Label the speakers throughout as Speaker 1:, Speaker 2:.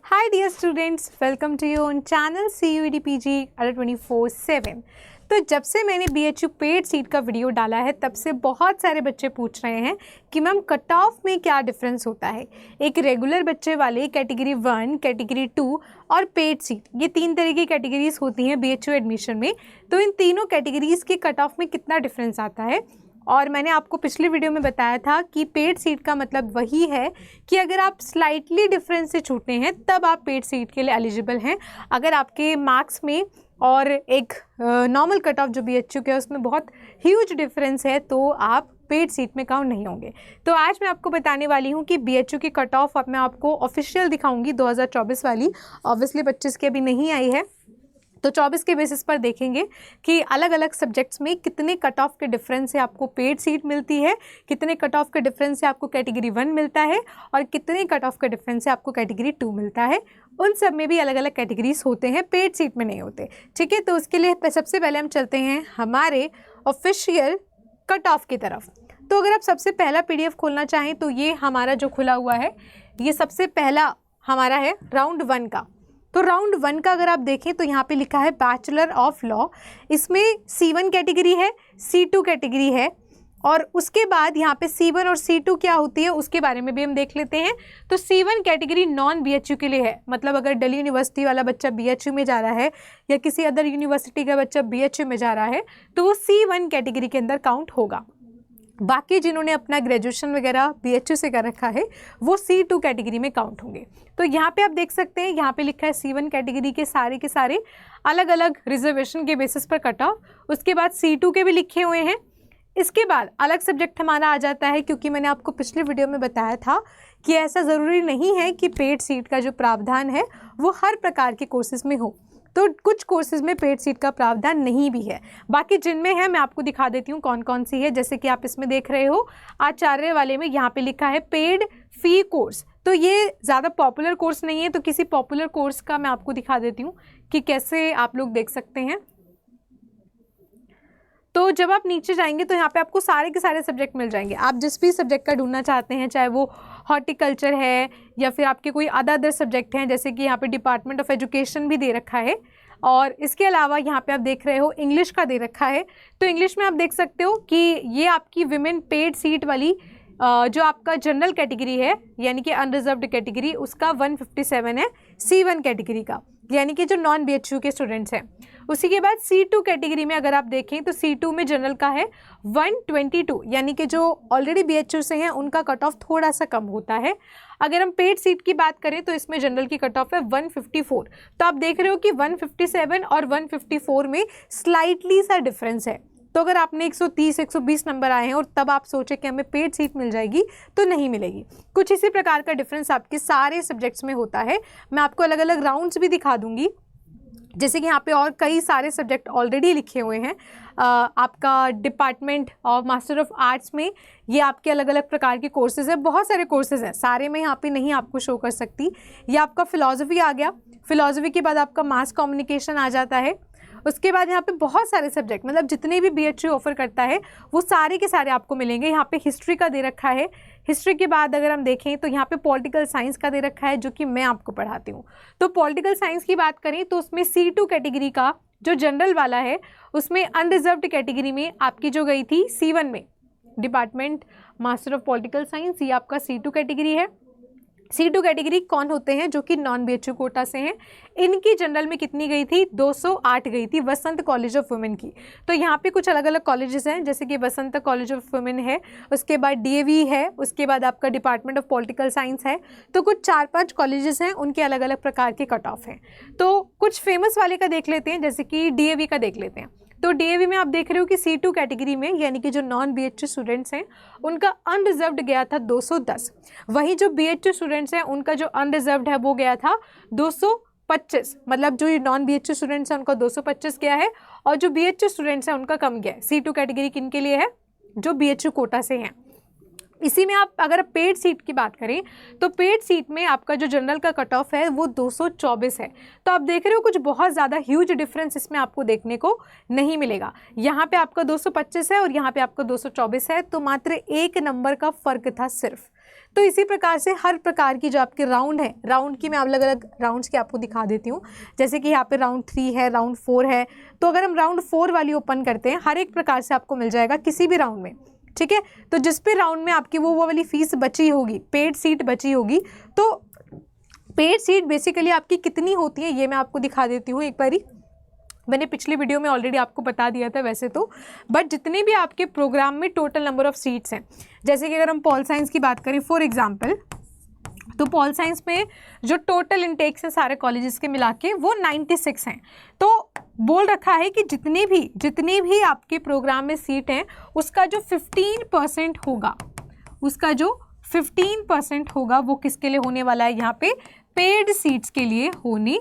Speaker 1: Hi dear students, welcome to your own channel CUET PG 24/7। तो जब से मैंने BHU पेड सीट का वीडियो डाला है तब से बहुत सारे बच्चे पूछ रहे हैं कि मैम कट ऑफ में क्या डिफरेंस होता है। एक रेगुलर बच्चे वाले कैटेगरी 1, कैटेगरी 2 और पेड सीट, ये 3 तरह की कैटेगरीज होती हैं BHU एडमिशन में। तो इन तीनों कैटेगरीज के कट ऑफ में कितना डिफरेंस आता है, और मैंने आपको पिछले वीडियो में बताया था कि पेड सीट का मतलब वही है कि अगर आप स्लाइटली डिफरेंस से छूटे हैं तब आप पेड सीट के लिए एलिजिबल हैं। अगर आपके मार्क्स में और एक नॉर्मल कट ऑफ जो BHU के है उसमें बहुत ह्यूज डिफरेंस है तो आप पेड सीट में काउंट नहीं होंगे। तो आज मैं आपको बताने वाली हूँ कि BHU की कट ऑफ अब मैं आपको ऑफिशियल दिखाऊंगी 2024 वाली। ऑब्वियसली 25 की अभी नहीं आई है, तो 24 के बेसिस पर देखेंगे कि अलग अलग सब्जेक्ट्स में कितने कट ऑफ के डिफरेंस से आपको पेड सीट मिलती है, कितने कट ऑफ के डिफरेंस से आपको कैटेगरी 1 मिलता है और कितने कट ऑफ के डिफरेंस से आपको कैटेगरी 2 मिलता है। उन सब में भी अलग अलग कैटेगरीज होते हैं, पेड सीट में नहीं होते। ठीक है, तो उसके लिए सबसे पहले हम चलते हैं हमारे ऑफिशियल कट ऑफ की तरफ। तो अगर आप सबसे पहला PDF खोलना चाहें तो ये हमारा जो खुला हुआ है, ये सबसे पहला हमारा है राउंड 1 का। तो राउंड 1 का अगर आप देखें तो यहाँ पे लिखा है बैचलर ऑफ लॉ। इसमें C1 कैटेगरी है, C2 कैटेगरी है, और उसके बाद यहाँ पे C1 और C2 क्या होती है उसके बारे में भी हम देख लेते हैं। तो C1 कैटेगरी नॉन BHU के लिए है, मतलब अगर दिल्ली यूनिवर्सिटी वाला बच्चा BHU में जा रहा है या किसी अदर यूनिवर्सिटी का बच्चा BHU में जा रहा है तो वो C1 कैटेगरी के अंदर काउंट होगा। बाकी जिन्होंने अपना ग्रेजुएशन वगैरह BHU से कर रखा है वो C2 कैटेगरी में काउंट होंगे। तो यहाँ पे आप देख सकते हैं, यहाँ पे लिखा है C1 कैटेगरी के सारे अलग अलग रिजर्वेशन के बेसिस पर कट ऑफ। उसके बाद C2 के भी लिखे हुए हैं। इसके बाद अलग सब्जेक्ट हमारा आ जाता है, क्योंकि मैंने आपको पिछले वीडियो में बताया था कि ऐसा ज़रूरी नहीं है कि पेड सीट का जो प्रावधान है वो हर प्रकार के कोर्सेज़ में हो। तो कुछ कोर्सेज़ में पेड सीट का प्रावधान नहीं भी है, बाकी जिनमें है मैं आपको दिखा देती हूँ कौन कौन सी है। जैसे कि आप इसमें देख रहे हो आचार्य वाले में यहाँ पे लिखा है पेड फी कोर्स। तो ये ज़्यादा पॉपुलर कोर्स नहीं है, तो किसी पॉपुलर कोर्स का मैं आपको दिखा देती हूँ कि कैसे आप लोग देख सकते हैं। तो जब आप नीचे जाएंगे तो यहाँ पे आपको सारे के सारे सब्जेक्ट मिल जाएंगे। आप जिस भी सब्जेक्ट का ढूंढना चाहते हैं, चाहे वो हॉर्टिकल्चर है या फिर आपके कोई अदर सब्जेक्ट हैं, जैसे कि यहाँ पे डिपार्टमेंट ऑफ एजुकेशन भी दे रखा है। और इसके अलावा यहाँ पे आप देख रहे हो इंग्लिश का दे रखा है। तो इंग्लिश में आप देख सकते हो कि ये आपकी विमेन पेड सीट वाली जो आपका जनरल कैटेगरी है यानी कि अनरिजर्व्ड कैटेगरी, उसका 157 है C1 कैटेगरी का, यानी कि जो नॉन BHU के स्टूडेंट्स हैं। उसी के बाद C2 कैटेगरी में अगर आप देखें तो C2 में जनरल का है 122, यानी कि जो ऑलरेडी BHU से हैं उनका कट ऑफ थोड़ा सा कम होता है। अगर हम पेड सीट की बात करें तो इसमें जनरल की कट ऑफ है 154। तो आप देख रहे हो कि 157 और 154 में स्लाइटली सा डिफरेंस है। तो अगर आपने 130-120 नंबर आए हैं और तब आप सोचे कि हमें पेड सीट मिल जाएगी तो नहीं मिलेगी। कुछ इसी प्रकार का डिफरेंस आपके सारे सब्जेक्ट्स में होता है। मैं आपको अलग अलग राउंड्स भी दिखा दूंगी, जैसे कि यहाँ पे और कई सारे सब्जेक्ट ऑलरेडी लिखे हुए हैं। आपका department of master of arts में ये आपके अलग अलग प्रकार के कोर्सेज हैं, बहुत सारे कोर्सेज हैं, सारे मैं यहाँ पे नहीं आपको शो कर सकती। ये आपका फिलॉसफी आ गया, फिलॉसफी के बाद आपका मास कम्युनिकेशन आ जाता है। उसके बाद यहाँ पे बहुत सारे सब्जेक्ट, मतलब जितने भी BHU ऑफर करता है वो सारे के सारे आपको मिलेंगे। यहाँ पे हिस्ट्री का दे रखा है। हिस्ट्री के बाद अगर हम देखें तो यहाँ पे पॉलिटिकल साइंस का दे रखा है, जो कि मैं आपको पढ़ाती हूँ। तो पॉलिटिकल साइंस की बात करें तो उसमें C2 कैटेगरी का जो जनरल वाला है उसमें अनरिजर्व्ड कैटेगरी में आपकी जो गई थी C1 में, department master of political science, ये आपका C2 कैटेगरी है। C2 कैटेगरी कौन होते हैं? जो कि नॉन BHU कोटा से हैं। इनकी जनरल में कितनी गई थी? 208 गई थी, वसंत कॉलेज ऑफ वुमेन की। तो यहाँ पे कुछ अलग अलग कॉलेजेस हैं, जैसे कि वसंत कॉलेज ऑफ वुमेन है, उसके बाद DAV है, उसके बाद आपका डिपार्टमेंट ऑफ पॉलिटिकल साइंस है। तो कुछ 4-5 कॉलेजेस हैं, उनके अलग अलग प्रकार के कट ऑफ हैं। तो कुछ फेमस वाले का देख लेते हैं, जैसे कि DAV का देख लेते हैं। तो DAV में आप देख रहे हो कि C2 कैटेगरी में, यानी कि जो नॉन BHU स्टूडेंट्स हैं उनका अनरिजर्व्ड गया था 210। वहीं जो BHU स्टूडेंट्स हैं उनका जो अनरिजर्व्ड है वो गया था 225, मतलब जो नॉन BHU स्टूडेंट्स हैं उनका 225 गया है, और जो BHU स्टूडेंट्स हैं उनका कम गया है। C2 कैटेगरी किन के लिए है? जो BHU कोटा से हैं। इसी में आप अगर पेड सीट की बात करें तो पेड सीट में आपका जो जनरल का कट ऑफ है वो 224 है। तो आप देख रहे हो कुछ बहुत ज़्यादा ह्यूज डिफरेंस इसमें आपको देखने को नहीं मिलेगा। यहाँ पे आपका 225 है और यहाँ पे आपका 224 है, तो मात्र 1 नंबर का फ़र्क था सिर्फ। तो इसी प्रकार से हर प्रकार की जो आपके राउंड है, राउंड की मैं अलग अलग राउंड्स की आपको दिखा देती हूँ। जैसे कि यहाँ पे राउंड 3 है, राउंड 4 है, तो अगर हम राउंड 4 वाली ओपन करते हैं, हर एक प्रकार से आपको मिल जाएगा किसी भी राउंड में, ठीक है। तो जिस भी राउंड में आपकी वो वाली फीस बची होगी, पेड सीट बची होगी, तो पेड सीट बेसिकली आपकी कितनी होती है ये मैं आपको दिखा देती हूँ एक बारी। मैंने पिछली वीडियो में ऑलरेडी आपको बता दिया था वैसे तो, बट जितने भी आपके प्रोग्राम में टोटल नंबर ऑफ सीट्स हैं, जैसे कि अगर हम पॉल साइंस की बात करें फॉर एग्जांपल, तो पॉल साइंस में जो टोटल इंटेक्स हैं सारे कॉलेजेस के मिला के वो 96 हैं। तो बोल रखा है कि जितनी भी आपके प्रोग्राम में सीट हैं उसका जो 15% होगा, उसका जो 15% होगा वो किसके लिए होने वाला है, यहाँ पे पेड सीट्स के लिए होने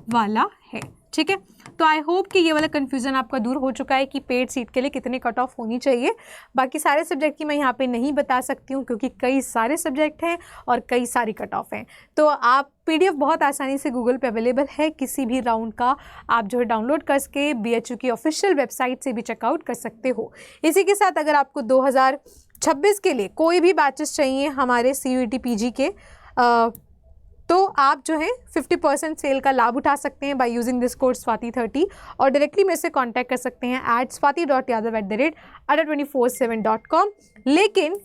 Speaker 1: वाला है, ठीक है। तो आई होप कि ये वाला कन्फ्यूज़न आपका दूर हो चुका है कि पेड सीट के लिए कितने कट ऑफ होनी चाहिए। बाकी सारे सब्जेक्ट की मैं यहाँ पे नहीं बता सकती हूँ क्योंकि कई सारे सब्जेक्ट हैं और कई सारी कट ऑफ हैं। तो आप PDF बहुत आसानी से गूगल पे अवेलेबल है, किसी भी राउंड का आप जो है डाउनलोड करके BHU की ऑफिशियल वेबसाइट से भी चेकआउट कर सकते हो। इसी के साथ अगर आपको 2026 के लिए कोई भी बैचेस चाहिए हमारे CUET PG के, तो आप जो है 50% सेल का लाभ उठा सकते हैं by using this code swati30 और डायरेक्टली मेरे से कांटेक्ट कर सकते हैं @swati.yadav@247.com। लेकिन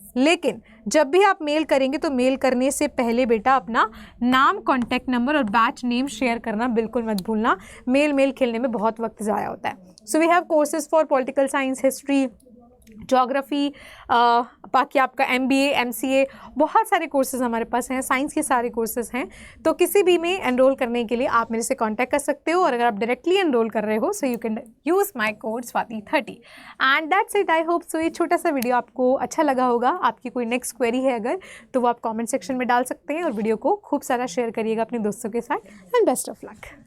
Speaker 1: जब भी आप मेल करेंगे तो मेल करने से पहले बेटा अपना नाम, कॉन्टैक्ट नंबर और बैच नेम शेयर करना बिल्कुल मत भूलना। मेल खेलने में बहुत वक्त ज़ाया होता है। So we have courses for political science, history, geography, बाकी आपका MBA, MCA, बहुत सारे कोर्सेज हमारे पास हैं, साइंस के सारे कोर्सेज हैं। तो किसी भी में एनरोल करने के लिए आप मेरे से कांटेक्ट कर सकते हो और अगर आप डायरेक्टली एनरोल कर रहे हो so you can use my code swati30 and that's it. I hope so ये छोटा सा वीडियो आपको अच्छा लगा होगा। आपकी कोई नेक्स्ट क्वेरी है अगर तो वो आप कॉमेंट सेक्शन में डाल सकते हैं और वीडियो को खूब सारा शेयर करिएगा अपने दोस्तों के साथ एंड बेस्ट ऑफ लक।